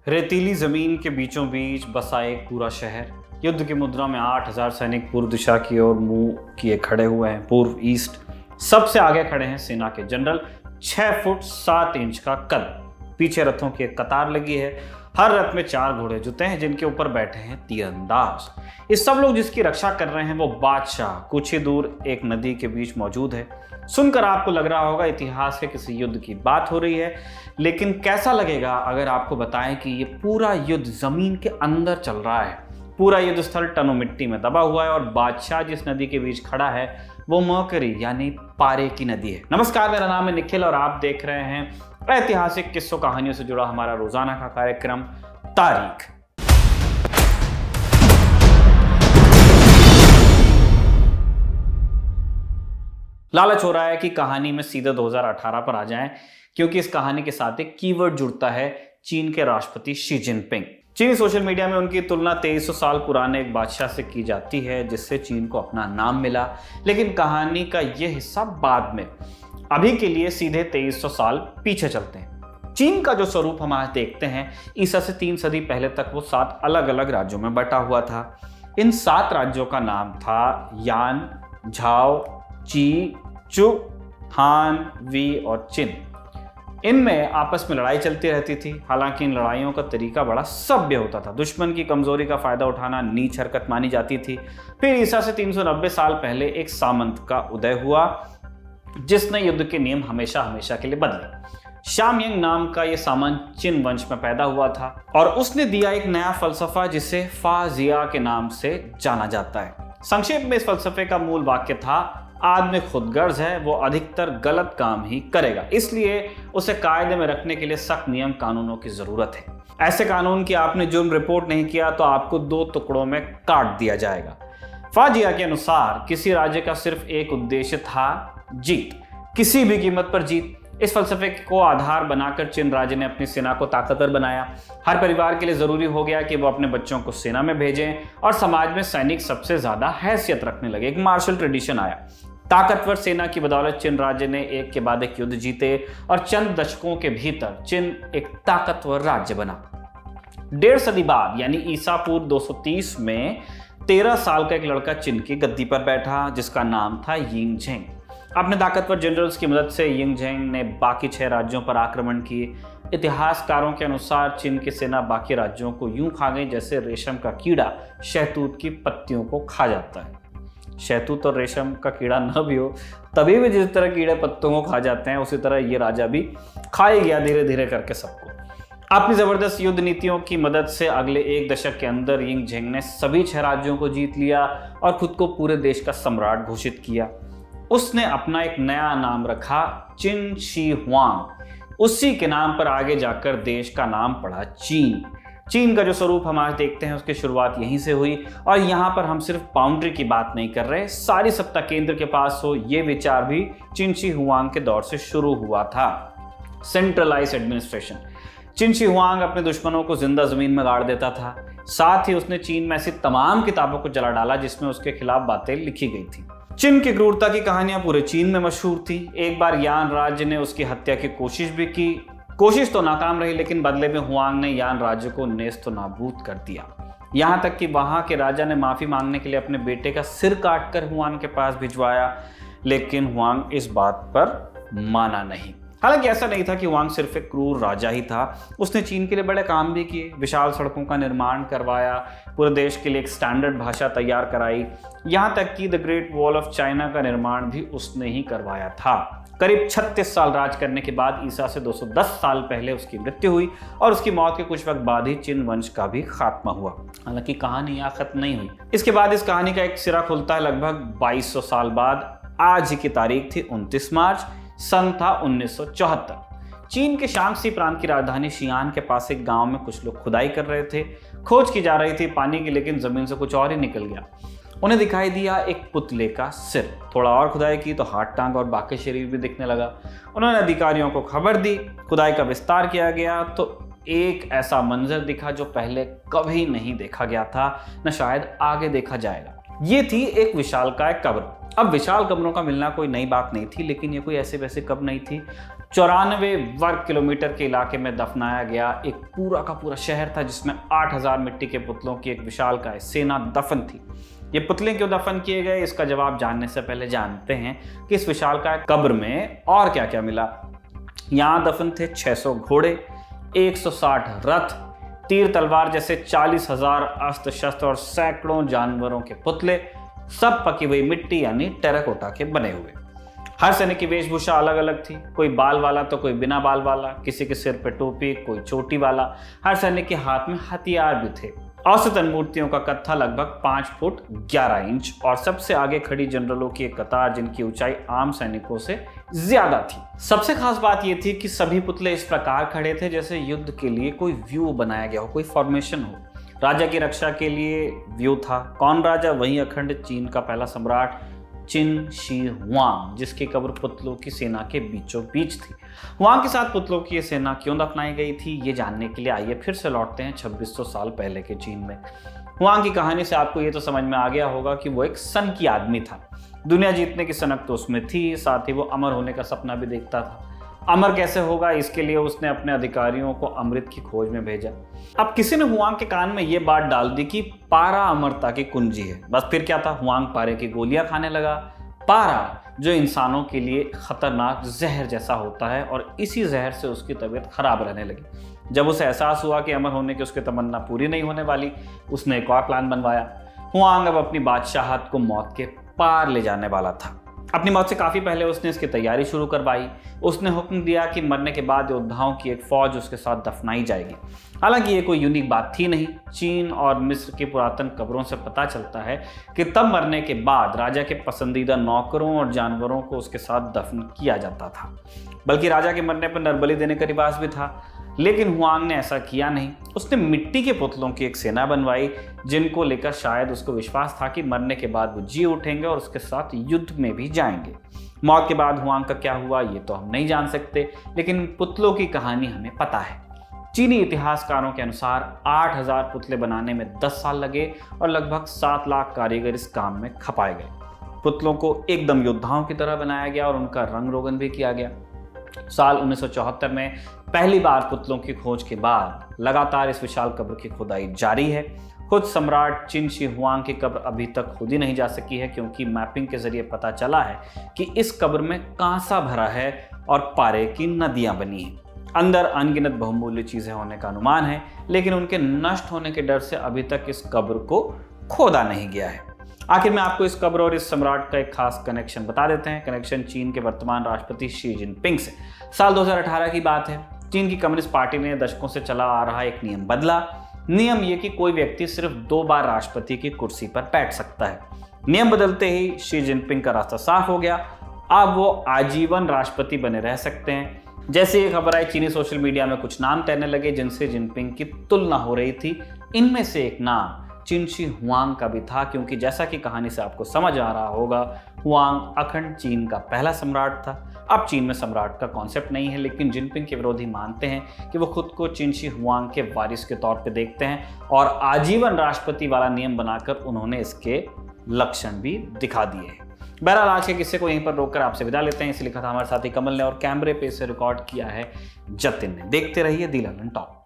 रेतीली जमीन के बीचों बीच बसा एक पूरा शहर। युद्ध की मुद्रा में 8000 सैनिक पूर्व दिशा की ओर मुंह किए खड़े हुए हैं। पूर्व ईस्ट सबसे आगे खड़े हैं सेना के जनरल, 6 फुट 7 इंच का कद। पीछे रथों की एक कतार लगी है। हर रथ में 4 घोड़े जुते हैं जिनके ऊपर बैठे हैं तीरंदाज। ये सब लोग जिसकी रक्षा कर रहे हैं वो बादशाह कुछ ही दूर एक नदी के बीच मौजूद है। सुनकर आपको लग रहा होगा इतिहास के किसी युद्ध की बात हो रही है, लेकिन कैसा लगेगा अगर आपको बताएं कि ये पूरा युद्ध जमीन के अंदर चल रहा है। पूरा युद्ध स्थल टनों मिट्टी में दबा हुआ है और बादशाह जिस नदी के बीच खड़ा है वो मर्करी यानी पारे की नदी है। नमस्कार, मेरा नाम है निखिल और आप देख रहे हैं ऐतिहासिक किस्सों कहानियों से जुड़ा हमारा रोजाना का कार्यक्रम तारीख। लालच हो रहा है कि कहानी में सीधे 2018 पर आ जाएं, क्योंकि इस कहानी के साथ एक कीवर्ड जुड़ता है, चीन के राष्ट्रपति शी जिनपिंग। चीनी सोशल मीडिया में उनकी तुलना 2300 साल पुराने एक बादशाह से की जाती है जिससे चीन को अपना नाम मिला, लेकिन कहानी का यह हिस्सा बाद में। अभी के लिए सीधे 2300 साल पीछे चलते हैं। चीन का जो स्वरूप हम आज देखते हैं, ईसा से 3 सदी पहले तक वो 7 अलग अलग राज्यों में बटा हुआ था। इन 7 राज्यों का नाम था यान, झाओ, ची, चु, हान, वी और चिन। इनमें आपस में लड़ाई चलती रहती थी। हालांकि इन लड़ाइयों का तरीका बड़ा सभ्य होता था। दुश्मन की कमजोरी का फायदा उठाना नीच हरकत मानी जाती थी। फिर ईसा से 390 साल पहले एक सामंत का उदय हुआ जिसने युद्ध के नियम हमेशा हमेशा के लिए बदले। शामयंग नाम का यह सामंत चिन वंश में पैदा हुआ था और उसने दिया एक नया फलसफा जिसे फाजिया के नाम से जाना जाता है। संक्षेप में इस फलसफे का मूल वाक्य था, आदमी खुदगर्ज है, वो अधिकतर गलत काम ही करेगा, इसलिए उसे कायदे में रखने के लिए सख्त नियम कानूनों की जरूरत है। ऐसे कानून कि आपने जुर्म रिपोर्ट नहीं किया तो आपको 2 टुकड़ों में काट दिया जाएगा। फाजिया के अनुसार किसी राज्य का सिर्फ एक उद्देश्य था, जीत, किसी भी कीमत पर जीत। इस फलसफे को आधार बनाकर चिन राज्य ने अपनी सेना को ताकतवर बनाया। हर परिवार के लिए जरूरी हो गया कि वो अपने बच्चों को सेना में भेजें और समाज में सैनिक सबसे ज्यादा हैसियत रखने लगे। एक मार्शल ट्रेडिशन आया। ताकतवर सेना की बदौलत चिन राज्य ने एक के बाद एक युद्ध जीते और चंद दशकों के भीतर चिन एक ताकतवर राज्य बना। 1.5 सदी बाद यानी ईसा पूर्व 230 में 13 साल का एक लड़का चिन की गद्दी पर बैठा जिसका नाम था यिंग झेंग। अपने ताकतवर जनरल्स की मदद से यिंग झेंग ने बाकी 6 राज्यों पर आक्रमण किए। इतिहासकारों के अनुसार चिन की सेना बाकी राज्यों को यूं खा गई जैसे रेशम का कीड़ा शहतूत की पत्तियों को खा जाता है। शहतूत और रेशम का कीड़ा न भी हो तभी भी जिस तरह कीड़े पत्तों को खा जाते हैं, उसी तरह ये राजा भी खा ही गया धीरे धीरे करके सबको। अपनी जबरदस्त युद्ध नीतियों की मदद से अगले 1 दशक के अंदर यिंग झेंग ने सभी 6 राज्यों को जीत लिया और खुद को पूरे देश का सम्राट घोषित किया। उसने अपना एक नया नाम रखा, चिन शी हुआंग। उसी के नाम पर आगे जाकर देश का नाम पड़ा चीन। चीन का जो स्वरूप हम आज देखते हैं उसकी शुरुआत यहीं से हुई और यहाँ पर हम सिर्फ बाउंड्री की बात नहीं कर रहे, सारी सत्ता केंद्र के पास हो, ये विचार भी चिन शी हुआंग के दौर से शुरू हुआ था। Centralise administration. Qin Shi Huang अपने दुश्मनों को जिंदा जमीन में गाड़ देता था। साथ ही उसने चीन में ऐसी तमाम किताबों को जला डाला जिसमें उसके खिलाफ बातें लिखी गई थी। चिन की क्रूरता की कहानियां पूरे चीन में मशहूर थी। एक बार यान राज्य ने उसकी हत्या की कोशिश भी की। कोशिश तो नाकाम रही, लेकिन बदले में हुआंग ने यान राज्य को नेस्त नाबूद कर दिया। यहां तक कि वहां के राजा ने माफी मांगने के लिए अपने बेटे का सिर काटकर हुआंग के पास भिजवाया, लेकिन हुआंग इस बात पर माना नहीं। हालांकि ऐसा नहीं था कि हुआंग सिर्फ एक क्रूर राजा ही था। उसने चीन के लिए बड़े काम भी किए। विशाल सड़कों का निर्माण करवाया, पूरे देश के लिए एक स्टैंडर्ड भाषा तैयार कराई, यहाँ तक कि the great wall of China का निर्माण भी उसने ही करवाया था। करीब 36 साल राज करने के बाद ईसा से 210 साल पहले उसकी मृत्यु हुई और उसकी मौत के कुछ वक्त बाद ही चिन वंश का भी खात्मा हुआ। हालांकि कहानी यहाँ खत्म नहीं हुई। इसके बाद इस कहानी का एक सिरा खुलता है लगभग 2200 साल बाद। आज ही की तारीख थी 29 मार्च, सन था 1974। चीन के शांगसी प्रांत की राजधानी शियान के पास एक गांव में कुछ लोग खुदाई कर रहे थे। खोज की जा रही थी पानी की, लेकिन जमीन से कुछ और ही निकल गया। उन्हें दिखाई दिया एक पुतले का सिर। थोड़ा और खुदाई की तो हाथ, टांग और बाकी शरीर भी दिखने लगा। उन्होंने अधिकारियों को खबर दी। खुदाई का विस्तार किया गया तो एक ऐसा मंजर दिखा जो पहले कभी नहीं देखा गया था, न शायद आगे देखा जाएगा। ये थी एक विशालकाय कब्र। अब विशाल कब्रों का मिलना कोई नई बात नहीं थी, लेकिन ये कोई ऐसे वैसे कब्र नहीं थी। 94 वर्ग किलोमीटर के इलाके में दफनाया गया एक पूरा का पूरा शहर था, जिसमें 8000 मिट्टी के पुतलों की एक विशालकाय सेना दफन थी। ये पुतले क्यों दफन किए गए, इसका जवाब जानने से पहले जानते हैं कि इस विशालकाय कब्र में और क्या क्या मिला। यहाँ दफन थे 600 घोड़े, 160 रथ, तीर तलवार जैसे 40,000 अस्त्र शस्त्र और सैकड़ों जानवरों के पुतले, सब पकी हुई मिट्टी यानी टेराकोटा के बने हुए। हर सैनिक की वेशभूषा अलग अलग थी, कोई बाल वाला तो कोई बिना बाल वाला, किसी के सिर पे टोपी, कोई चोटी वाला। हर सैनिक के हाथ में हथियार भी थे। औसतन मूर्तियों का कद था लगभग 5 फुट 11 इंच और सबसे आगे खड़ी जनरलों की एक कतार, जिनकी ऊंचाई आम सैनिकों से ज्यादा थी। सबसे खास बात यह थी कि सभी पुतले इस प्रकार खड़े थे जैसे युद्ध के लिए कोई व्यू बनाया गया हो, कोई फॉर्मेशन हो। राजा की रक्षा के लिए व्यू था। कौन राजा? वही अखंड चीन का पहला सम्राट चिन शी हुआंग, जिसकी कब्र पुतलों की सेना के बीचों बीच थी। हुआंग के साथ पुतलों की ये सेना क्यों दफनाई गई थी, ये जानने के लिए आइए फिर से लौटते हैं 2600 साल पहले के चीन में। हुआंग की कहानी से आपको ये तो समझ में आ गया होगा कि वो एक सन की आदमी था। दुनिया जीतने की सनक तो उसमें थी, साथ ही वो अमर होने का सपना भी देखता था। अमर कैसे होगा, इसके लिए उसने अपने अधिकारियों को अमृत की खोज में भेजा। अब किसी ने हुआंग के कान में ये बात डाल दी कि पारा अमरता की कुंजी है। बस फिर क्या था, हुआंग पारे की गोलियां खाने लगा। पारा जो इंसानों के लिए खतरनाक जहर जैसा होता है, और इसी जहर से उसकी तबीयत खराब रहने लगी। जब उसे एहसास हुआ कि अमर होने की उसकी तमन्ना पूरी नहीं होने वाली, उसने एक और प्लान बनवाया। हुआंग अब अपनी बादशाहत को मौत के पार ले जाने वाला था। अपनी मौत से काफी पहले उसने इसकी तैयारी शुरू करवाई। उसने हुक्म दिया कि मरने के बाद योद्धाओं की एक फौज उसके साथ दफनाई जाएगी। हालांकि ये कोई यूनिक बात थी नहीं। चीन और मिस्र की पुरातन कब्रों से पता चलता है कि तब मरने के बाद राजा के पसंदीदा नौकरों और जानवरों को उसके साथ दफन किया जाता था। बल्कि राजा के मरने पर नरबली देने का रिवाज भी था। लेकिन हुआंग ने ऐसा किया नहीं। उसने मिट्टी के पुतलों की एक सेना बनवाई, जिनको लेकर शायद उसको विश्वास था कि मरने के बाद वो जी उठेंगे और उसके साथ युद्ध में भी जाएंगे। मौत के बाद हुआंग का क्या हुआ ये तो हम नहीं जान सकते, लेकिन पुतलों की कहानी हमें पता है। चीनी इतिहासकारों के अनुसार 8000 पुतले बनाने में 10 साल लगे और लगभग 7 लाख कारीगर इस काम में खपाए गए। पुतलों को एकदम योद्धाओं की तरह बनाया गया और उनका रंग रोगन भी किया गया। साल 1974 में पहली बार पुतलों की खोज के बाद लगातार इस विशाल कब्र की खुदाई जारी है। खुद सम्राट चिन शी हुआंग की कब्र अभी तक खुद ही नहीं जा सकी है, क्योंकि मैपिंग के जरिए पता चला है कि इस कब्र में कांसा भरा है और पारे की नदियां बनी हैं। अंदर अनगिनत बहुमूल्य चीजें होने का अनुमान है, लेकिन उनके नष्ट होने के डर से अभी तक इस कब्र को खोदा नहीं गया है। आखिर में आपको इस कब्र और इस सम्राट का एक खास कनेक्शन बता देते हैं। कनेक्शन चीन के वर्तमान राष्ट्रपति शी जिनपिंग से। साल 2018 की बात है। चीन की कम्युनिस्ट पार्टी ने दशकों से चला आ रहा एक नियम बदला। नियम ये कि कोई व्यक्ति सिर्फ 2 बार राष्ट्रपति की कुर्सी पर बैठ सकता है। नियम बदलते ही शी जिनपिंग का रास्ता साफ हो गया। अब वो आजीवन राष्ट्रपति बने रह सकते हैं। जैसे ये खबर आई, चीनी सोशल मीडिया में कुछ नाम तैरने लगे जिनसे जिनपिंग की तुलना हो रही थी। इनमें से एक नाम चिन शी हुआंग का भी था, क्योंकि जैसा कि कहानी से आपको समझ आ रहा होगा, हुआंग अखंड चीन का पहला सम्राट था। अब चीन में सम्राट का कॉन्सेप्ट नहीं है, लेकिन जिनपिंग के विरोधी मानते हैं कि वो खुद को चिन शी हुआंग के वारिस के तौर पे देखते हैं, और आजीवन राष्ट्रपति वाला नियम बनाकर उन्होंने इसके लक्षण भी दिखा दिए हैं। बहरहाल आज के किस्से को यहीं पर रोककर आपसे विदा लेते हैं। इसे लिखा था हमारे साथी कमल ने और कैमरे पे इसे रिकॉर्ड किया है जतिन ने। देखते रहिए दी लंदन टॉक।